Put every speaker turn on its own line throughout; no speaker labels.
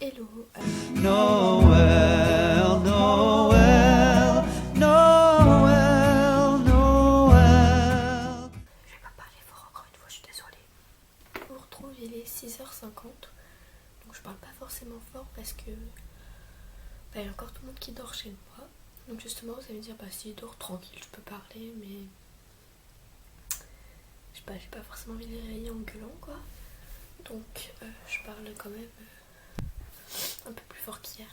Hello.
Noël, Noël, Noël, Noël.
Je vais pas parler fort encore une fois, je suis désolée. Je vous retrouve, il est 6h50. Donc je parle pas forcément fort parce que il y a encore tout le monde qui dort chez moi. Donc justement vous allez me dire bah s'il dort tranquille je peux parler, mais je sais pas, j'ai pas forcément envie de les réveiller en gueulant quoi. Donc je parle quand même un peu plus fort qu'hier.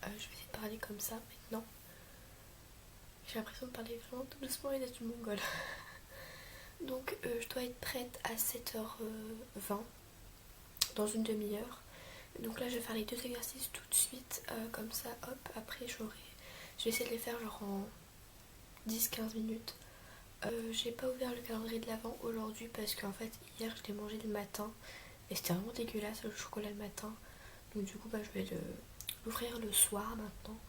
Je vais essayer de parler comme ça maintenant. J'ai l'impression de parler vraiment tout doucement et d'être une mongole. Donc je dois être prête à 7h20 dans une demi-heure. Donc là je vais faire les 2 exercices tout de suite, comme ça hop, après je vais essayer de les faire genre en 10-15 minutes. J'ai pas ouvert le calendrier de l'avent aujourd'hui parce qu'en fait hier je l'ai mangé le matin et c'était vraiment dégueulasse le chocolat le matin. Donc du coup bah, je vais l'ouvrir le soir maintenant.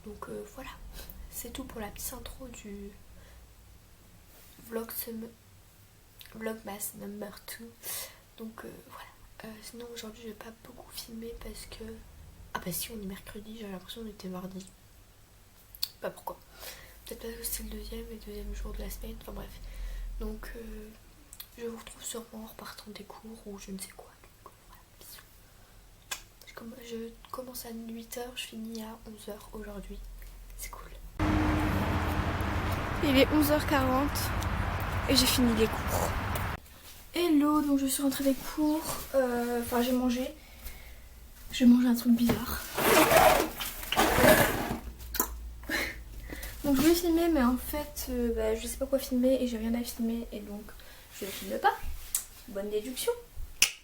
Donc voilà, c'est tout pour la petite intro du Vlogmas number 2. Donc voilà. Sinon aujourd'hui je vais pas beaucoup filmer parce que... Ah bah si, on est mercredi, j'avais l'impression qu'on était mardi. Pas pourquoi. Peut-être parce que c'est le deuxième jour de la semaine, enfin bref. Donc je vous retrouve sûrement en repartant des cours ou je ne sais quoi. Donc, voilà, bisous. Je commence à 8h, je finis à 11h aujourd'hui. C'est cool. Il est 11h40 et j'ai fini les cours. Hello, donc je suis rentrée des cours, enfin j'ai mangé un truc bizarre. Donc je voulais filmer mais en fait je sais pas quoi filmer et j'ai rien à filmer et donc je ne filme pas. Bonne déduction,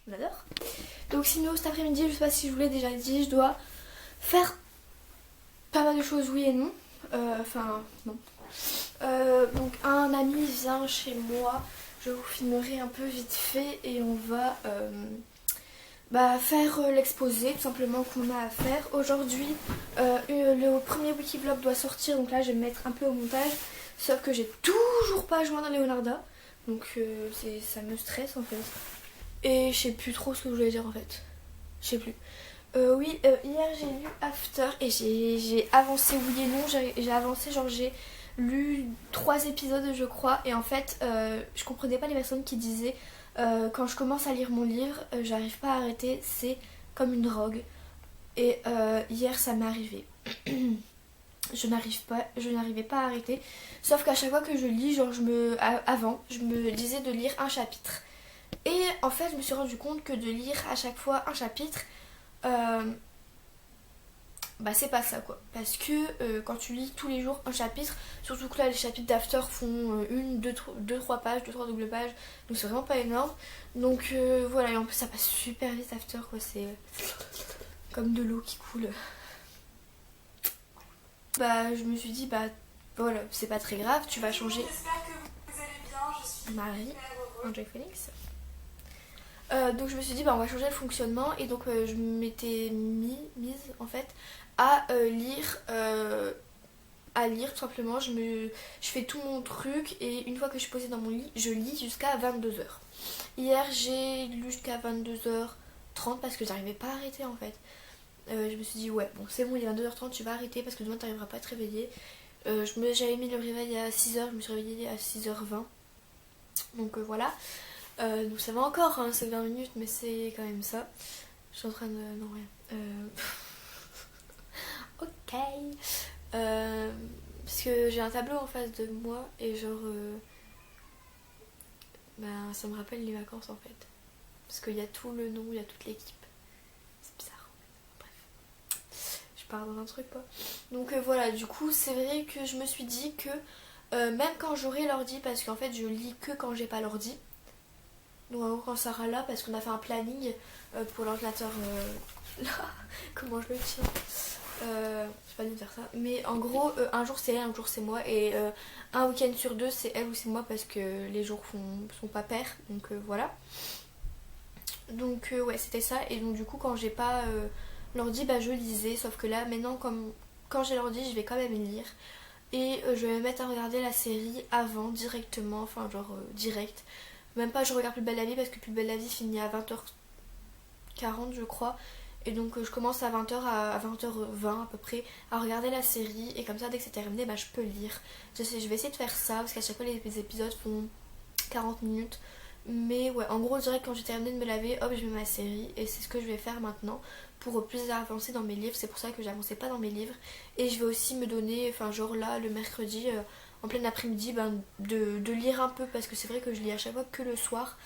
on adore. Donc sinon cet après-midi, je sais pas si je vous l'ai déjà dit, je dois faire pas mal de choses, oui et non. Non. Donc un ami vient chez moi. Je vous filmerai un peu vite fait et on va faire l'exposé tout simplement qu'on a à faire. Aujourd'hui le premier Wikivlog doit sortir, donc là je vais me mettre un peu au montage. Sauf que j'ai toujours pas joint Leonarda. Donc ça me stresse en fait. Et je sais plus trop ce que je voulais dire en fait. Je sais plus. Oui, hier j'ai lu After et j'ai avancé oui et non. J'ai avancé, genre j'ai lu 3 épisodes je crois et en fait je comprenais pas les personnes qui disaient quand je commence à lire mon livre j'arrive pas à arrêter, c'est comme une drogue et hier ça m'est arrivé. je n'arrivais pas à arrêter, sauf qu'à chaque fois que je lis, genre avant je me disais de lire un chapitre et en fait je me suis rendu compte que de lire à chaque fois un chapitre c'est pas ça quoi, parce que quand tu lis tous les jours un chapitre, surtout que là les chapitres d'After font 1, 2, 3 pages, 2, 3 doubles pages, donc c'est vraiment pas énorme, donc voilà, et en plus ça passe super vite After quoi, c'est comme de l'eau qui coule. Je me suis dit voilà, c'est pas très grave, tu vas changer. J'espère que vous allez bien, je suis Marie, Enjoy Phoenix. Donc je me suis dit on va changer le fonctionnement et donc je m'étais mise en fait à lire tout simplement. Je fais tout mon truc et une fois que je suis posée dans mon lit je lis jusqu'à 22h. Hier j'ai lu jusqu'à 22h30 parce que j'arrivais pas à arrêter en fait. Je me suis dit ouais bon c'est bon, il est 22h30, tu vas arrêter parce que demain t'arriveras pas à te réveiller. J'avais mis le réveil à 6h, je me suis réveillée à 6h20. Donc voilà. Donc ça va encore, hein, c'est 20 minutes mais c'est quand même ça. Je suis en train de... non rien. Ok. Parce que j'ai un tableau en face de moi et genre... ça me rappelle les vacances en fait. Parce qu'il y a tout le nom, il y a toute l'équipe. C'est bizarre. Bref. Je pars dans un truc quoi. Donc voilà, du coup c'est vrai que je me suis dit que même quand j'aurai l'ordi, parce qu'en fait je lis que quand j'ai pas l'ordi. Donc en gros quand Sarah là, parce qu'on a fait un planning pour l'ordinateur là, comment je le tiens, je vais pas nous dire ça, mais en gros un jour c'est elle, un jour c'est moi et un week-end sur 2 c'est elle ou c'est moi parce que les jours sont pas pairs, donc voilà. Donc ouais c'était ça, et donc du coup quand j'ai pas l'ordi je lisais, sauf que là maintenant quand j'ai l'ordi je vais quand même lire. Et je vais me mettre à regarder la série avant directement, enfin genre direct. Même pas je regarde Plus belle la vie parce que Plus belle la vie finit à 20h40 je crois. Et donc je commence à 20h à 20h20 à peu près à regarder la série. Et comme ça dès que c'est terminé bah, je peux lire. Je vais essayer de faire ça parce qu'à chaque fois les épisodes font 40 minutes. Mais ouais, en gros, je dirais que quand j'ai terminé de me laver, hop, je mets ma série. Et c'est ce que je vais faire maintenant pour plus avancer dans mes livres. C'est pour ça que j'avançais pas dans mes livres. Et je vais aussi me donner, enfin, genre là, le mercredi, en plein après-midi, ben, de lire un peu. Parce que c'est vrai que je lis à chaque fois que le soir.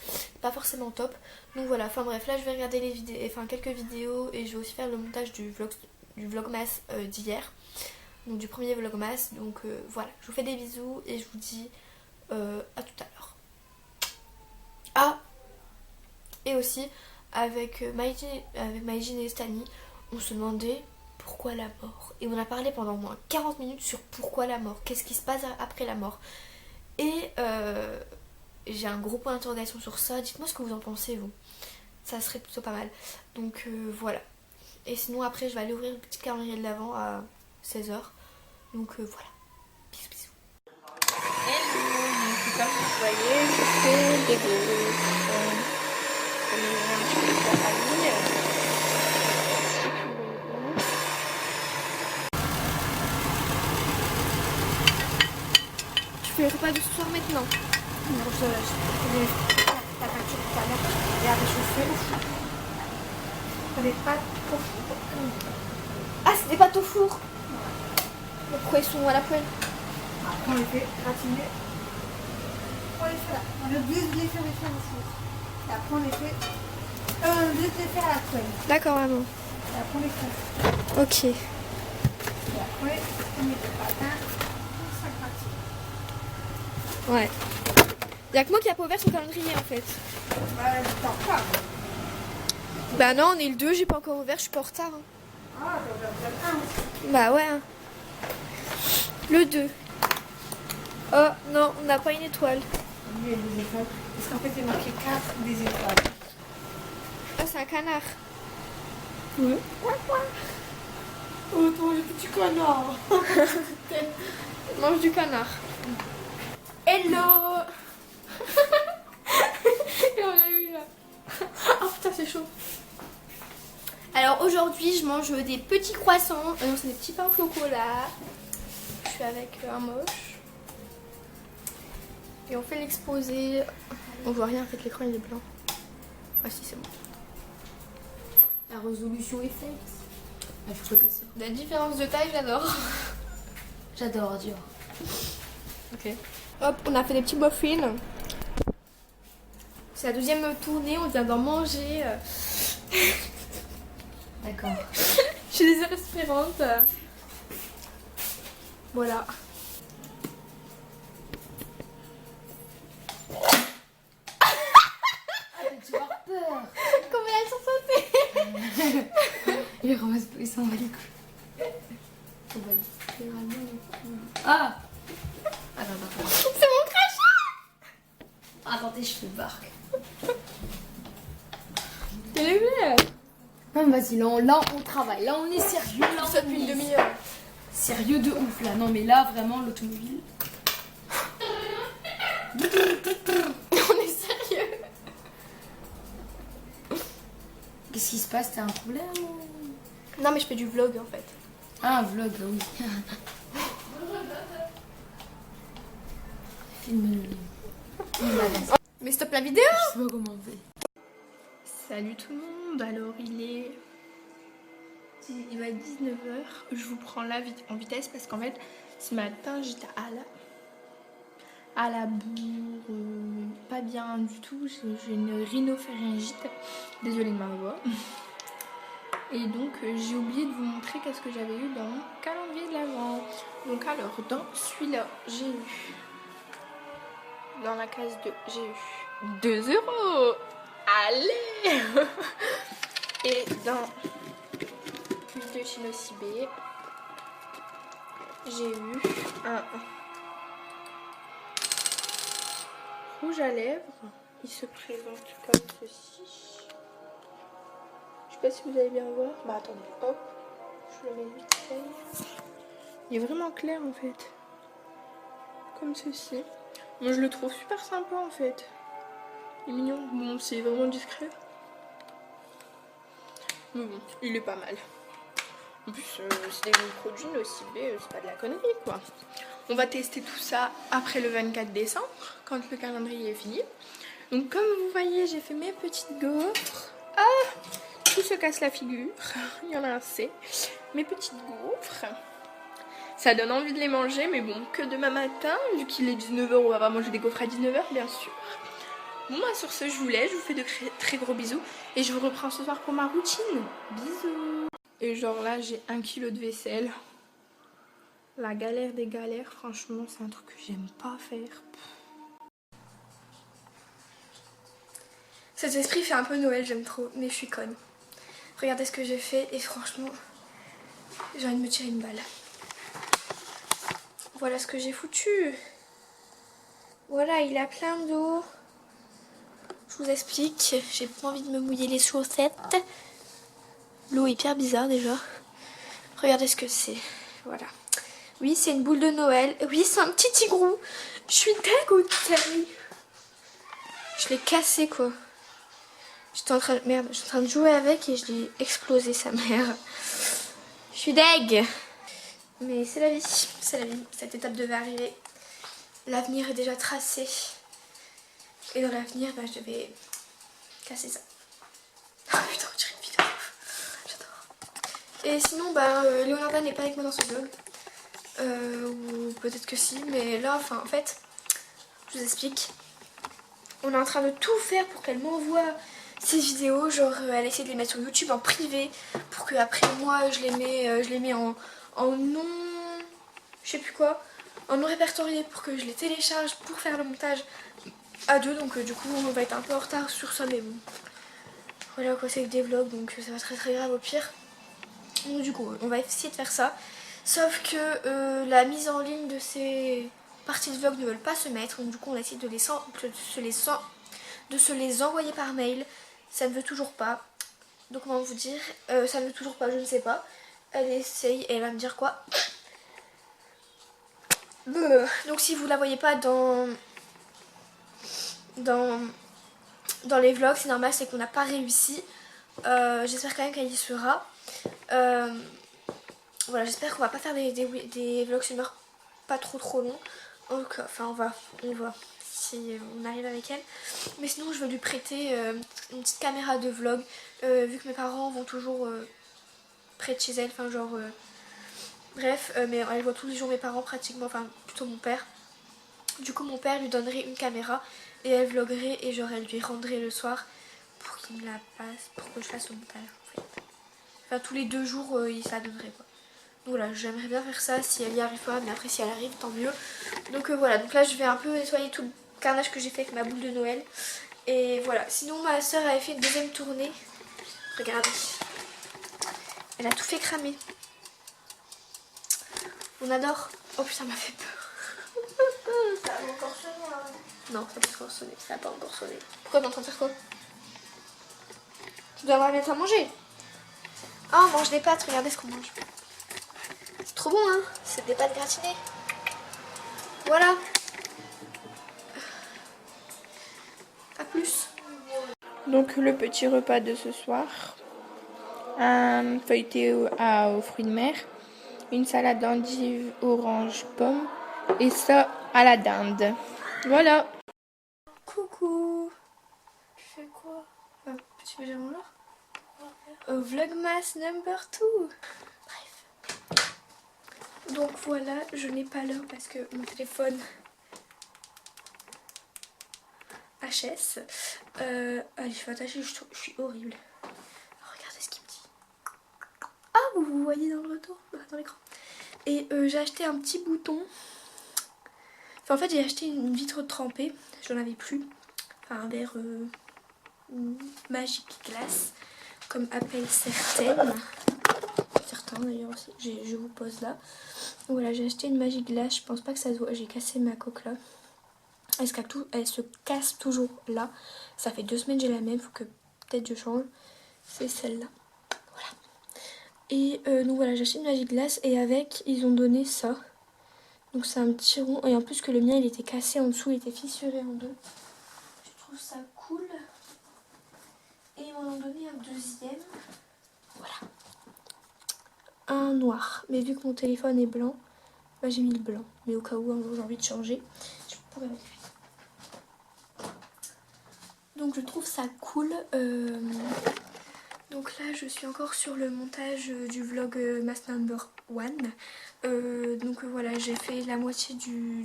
Pas forcément top. Donc voilà, enfin bref, là, je vais regarder les vidéos, enfin, quelques vidéos. Et je vais aussi faire le montage du vlogmas d'hier. Donc du premier vlogmas. Donc voilà, je vous fais des bisous et je vous dis à tout à l'heure. Ah, et aussi avec Maïjin et Stani, on se demandait pourquoi la mort. Et on a parlé pendant au moins 40 minutes sur pourquoi la mort, qu'est-ce qui se passe après la mort. Et j'ai un gros point d'interrogation sur ça, dites-moi ce que vous en pensez vous. Ça serait plutôt pas mal. Donc voilà. Et sinon après je vais aller ouvrir le petit calendrier de l'Avent à 16h. Donc voilà. Bisous bisous. Comme vous voyez, je fais des gaufres. Tu fais le repas de ce soir maintenant?
Non, je fais la peinture tout à l'heure et à réchauffer au four. Des pâtes au four.
Ah, c'est des pâtes au four? Mais pourquoi ils sont à la poêle?
Après on les fait gratiner. On les fait là. On a oublié de les faire au four. Et après on les fait... on a oublié de les faire à la poêle.
D'accord maman.
Et après on les fait.
Ok.
Et après on met des patins. Ça gratine.
Ouais. Y'a que moi qui a pas ouvert son calendrier en fait.
Bah je t'en pas.
Bah non, on est le 2, j'ai pas encore ouvert, je suis pas en retard. Hein.
Ah, t'as ouvert le 1 aussi.
Bah ouais. Hein. Le 2. Oh non, on n'a pas une étoile.
Oui, il y a des étoiles. Parce qu'en fait il y a marqué 4 des étoiles.
Ah, c'est un canard.
Oui. Oh ton petit connard.
Mange du canard. Hello. Et on l'a eu là. Oh putain, c'est chaud. Alors aujourd'hui, je mange des petits croissants. Non, c'est des petits pains au chocolat. Je suis avec un moche. Et on fait l'exposé. On voit rien, en fait, l'écran il est blanc. Ah si, c'est bon.
La résolution est faite. Ah, je peux casser.
La différence de taille, j'adore.
J'adore, Dior.
Ok. Hop, on a fait des petits muffins. C'est la deuxième tournée, on vient d'en manger.
D'accord.
Je suis désespérante. Voilà.
Tu vas avoir peur.
Comment elles sont sautées.
Il ramasse, il s'en va les couilles. On va littéralement. Ah. Attends.
C'est mon crachat.
Attends, tes cheveux barquent.
T'es levé.
Non, mais vas-y, là, on travaille. Là, on est sérieux. Là,
Ça depuis une demi-heure.
Sérieux de ouf, là. Non, mais là, vraiment, l'automobile.
On est sérieux.
Qu'est-ce qui se passe? T'as un problème ou...
Non mais je fais du vlog en fait.
Ah, un vlog, oui. Filme.
Mais stop la vidéo.
Je sais pas comment on fait.
Salut tout le monde, alors il va être 19h. Je vous prends là en vitesse parce qu'en fait ce matin j'étais à la bourre, pas bien du tout, j'ai une rhinopharyngite, désolée de ma voix. Et donc j'ai oublié de vous montrer qu'est-ce que j'avais eu dans mon calendrier de l'Avent. Donc alors dans celui-là j'ai eu, dans la case 2 j'ai eu 2 €. Allez. Et dans l'huile de chinocibé j'ai eu un rouge à lèvres. Il se présente comme ceci. Je sais pas si vous allez bien voir. Bah attendez, hop, je le mets vite fait. Il est vraiment clair en fait. Comme ceci. Moi je le trouve super sympa en fait. Il est mignon. Bon, c'est vraiment discret.
Mais bon, il est pas mal. En plus, c'est des bons produits, le ciblé, c'est pas de la connerie quoi. On va tester tout ça après le 24 décembre, quand le calendrier est fini. Donc comme vous voyez, j'ai fait mes petites gaufres. Ah, tout se casse la figure, il y en a assez. Mes petites gaufres. Ça donne envie de les manger, mais bon, que demain matin, vu qu'il est 19h, on va pas manger des gaufres à 19h, bien sûr. Bon, bah sur ce, je vous laisse, je vous fais de très gros bisous. Et je vous reprends ce soir pour ma routine. Bisous. Et genre là, j'ai 1 kilo de vaisselle. La galère des galères, franchement, c'est un truc que j'aime pas faire.
Cet esprit fait un peu Noël, j'aime trop, mais je suis conne. Regardez ce que j'ai fait et franchement, j'ai envie de me tirer une balle. Voilà ce que j'ai foutu. Voilà, il a plein d'eau. Je vous explique, j'ai pas envie de me mouiller les chaussettes. L'eau est hyper bizarre déjà. Regardez ce que c'est. Voilà. Oui, c'est une boule de Noël. Oui, c'est un petit tigrou. Je suis dégoûtée. Je l'ai cassé quoi. J'étais en train de... Merde, j'étais en train de jouer avec et je l'ai explosé sa mère. Je suis deg. Mais c'est la vie. C'est la vie. Cette étape devait arriver. L'avenir est déjà tracé. Et dans l'avenir, bah, je devais casser ça. Oh putain, on dirait une vidéo. J'adore. Et sinon, bah, Leonarda n'est pas avec moi dans ce vlog. Ou peut-être que si. Mais là, enfin, en fait, je vous explique. On est en train de tout faire pour qu'elle m'envoie ces vidéos. Genre, elle essaie de les mettre sur YouTube en privé. Pour que après moi, je les mets en non... Je sais plus quoi. En non répertorié pour que je les télécharge pour faire le montage à deux. Donc du coup, on va être un peu en retard sur ça. Mais bon. Voilà quoi, c'est que des vlogs. Donc ça va très grave au pire. Donc du coup, on va essayer de faire ça. Sauf que la mise en ligne de ces parties de vlog ne veulent pas se mettre. Donc du coup, on a essayé de se les envoyer par mail. Ça ne veut toujours pas. Donc comment vous dire, ça ne veut toujours pas, je ne sais pas. Elle essaye et elle va me dire quoi. Donc si vous la voyez pas dans les vlogs, c'est normal, c'est qu'on n'a pas réussi. J'espère quand même qu'elle y sera. Voilà, j'espère qu'on va pas faire des vlogs summer pas trop longs. Donc, enfin on va si on arrive avec elle. Mais sinon je vais lui prêter une petite caméra de vlog. Vu que mes parents vont toujours près de chez elle, enfin genre... Bref, mais elle voit tous les jours mes parents pratiquement, enfin plutôt mon père. Du coup mon père lui donnerait une caméra et elle vloguerait et genre elle lui rendrait le soir pour qu'il me la passe, pour que je fasse le montage en fait. Enfin tous les 2 jours ça donnerait quoi. Donc voilà, j'aimerais bien faire ça si elle y arrive pas, mais après si elle arrive tant mieux. Donc voilà, donc là je vais un peu nettoyer tout le carnage que j'ai fait avec ma boule de Noël. Et voilà, sinon ma soeur avait fait une deuxième tournée. Regardez, elle a tout fait cramer. On adore. Oh putain, ça m'a fait peur.
Ça a encore sonné. Hein.
Non, ça n'a pas encore sonné. Ça n'a pas encore sonné. Pourquoi t'es en train de faire quoi? Tu dois avoir mettre à manger. Ah, on mange des pâtes. Regardez ce qu'on mange. C'est trop bon, hein. C'est des pâtes gratinées. Voilà. À plus.
Donc le petit repas de ce soir. Un feuilleté aux fruits de mer. Une salade d'endives, orange, pomme. Et ça à la dinde. Voilà.
Coucou. Tu fais quoi? Petit pyjama là. Vlogmas number 2. Bref. Donc voilà, je n'ai pas l'heure parce que mon téléphone HS. Allez, je vais attacher, je suis horrible. Regardez ce qu'il me dit. Ah, vous voyez dans le retour, dans l'écran. Et j'ai acheté un petit bouton. Enfin, en fait, j'ai acheté une vitre trempée. Je n'en avais plus. Enfin, un verre Magic Glass, comme appellent certaines. Certains d'ailleurs aussi. Je vous pose là. Voilà, j'ai acheté une Magic Glass. Je pense pas que ça se voit. J'ai cassé ma coque là. Elle se casse toujours là. Ça fait 2 semaines que j'ai la même. Faut que peut-être je change. C'est celle-là. Voilà. Et donc voilà, j'ai acheté une Magic Glass. Et avec, ils ont donné ça. Donc c'est un petit rond. Et en plus que le mien, il était cassé en dessous. Il était fissuré en deux. Je trouve ça cool. Et ils m'en ont donné un deuxième. un noir. Mais vu que mon téléphone est blanc, bah, j'ai mis le blanc. Mais au cas où un jour j'ai envie de changer, je pourrais mettre lui. Donc je trouve ça cool. Donc là je suis encore sur le montage du vlog Mass Number 1. Donc voilà, j'ai fait la moitié du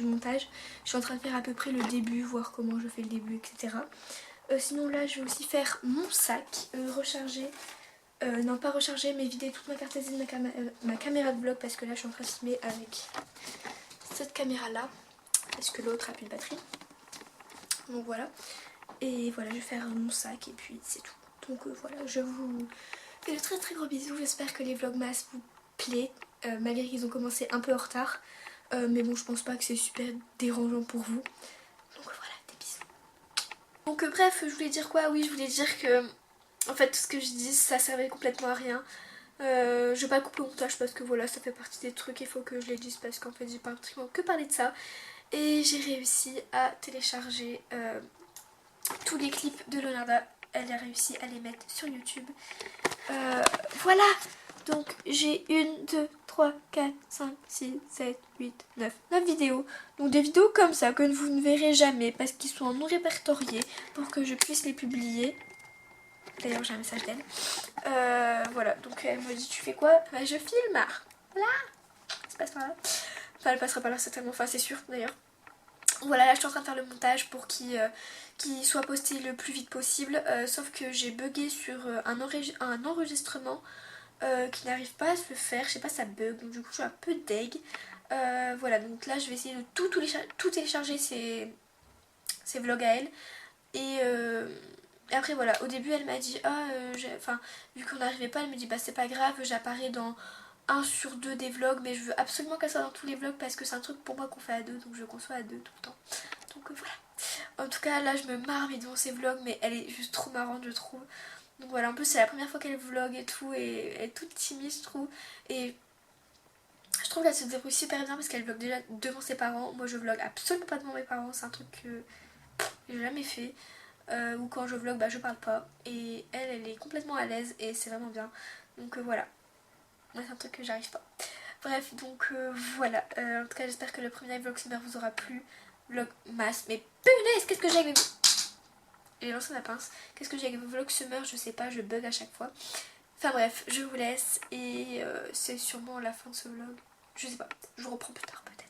montage. Je suis en train de faire à peu près le début, voir comment je fais le début, etc. Sinon là je vais aussi faire mon sac, recharger, non pas recharger mais vider toute ma carte SD de ma caméra de vlog, parce que là je suis en train de filmer avec cette caméra là, parce que l'autre a plus de batterie. Donc voilà, et voilà, je vais faire mon sac et puis c'est tout. Donc voilà, je vous fais de très très gros bisous, j'espère que les vlogmas vous plaisent, malgré qu'ils ont commencé un peu en retard. Mais bon, je pense pas que c'est super dérangeant pour vous. Donc voilà, des bisous. Donc bref, je voulais dire quoi? Oui, je voulais dire que en fait tout ce que je dis ça servait complètement à rien. Je vais pas couper au montage parce que voilà, ça fait partie des trucs, il faut que je les dise parce qu'en fait j'ai pas pratiquement que parlé de ça. Et j'ai réussi à télécharger tous les clips de Leonarda. Elle a réussi à les mettre sur YouTube. Voilà. Donc j'ai 1, 2, 3, 4, 5, 6, 7, 8, 9 vidéos. Donc des vidéos comme ça que vous ne verrez jamais parce qu'ils sont non répertoriés pour que je puisse les publier. D'ailleurs j'ai un message d'elle. Voilà, donc elle me dit tu fais quoi? Bah, je filme. Voilà. Ça passe par là. Enfin elle passera par là certainement, enfin c'est sûr d'ailleurs. Voilà, là je suis en train de faire le montage pour qu'il soit posté le plus vite possible. Sauf que j'ai bugué sur un enregistrement qui n'arrive pas à se faire. Je sais pas, ça bug, donc du coup je suis un peu deg. Voilà, donc là je vais essayer de tout télécharger ces vlogs à elle. Et après voilà, au début elle m'a dit vu qu'on n'arrivait pas, elle me dit bah c'est pas grave, j'apparais dans 1 sur 2 des vlogs, mais je veux absolument qu'elle soit dans tous les vlogs parce que c'est un truc pour moi qu'on fait à deux, donc je veux qu'on soit à deux tout le temps. Donc voilà. En tout cas là je me marre mais devant ces vlogs, mais elle est juste trop marrante je trouve. Donc voilà, en plus c'est la première fois qu'elle vlog et tout, et elle est toute timide je trouve. Et je trouve qu'elle se débrouille super bien parce qu'elle vlog déjà devant ses parents. Moi je vlog absolument pas devant mes parents, c'est un truc que j'ai jamais fait. Ou quand je vlog bah je parle pas. Et elle est complètement à l'aise et c'est vraiment bien. Donc voilà. Moi c'est un truc que j'arrive pas. Bref, donc voilà. En tout cas j'espère que le premier vlog summer vous aura plu. Vlog masse. Mais punaise, qu'est-ce que j'ai avec mes... J'ai lancé ma pince. Qu'est-ce que j'ai avec mes vlog summer? Je sais pas, je bug à chaque fois. Enfin bref, je vous laisse. Et c'est sûrement la fin de ce vlog. Je sais pas, je vous reprends plus tard peut-être.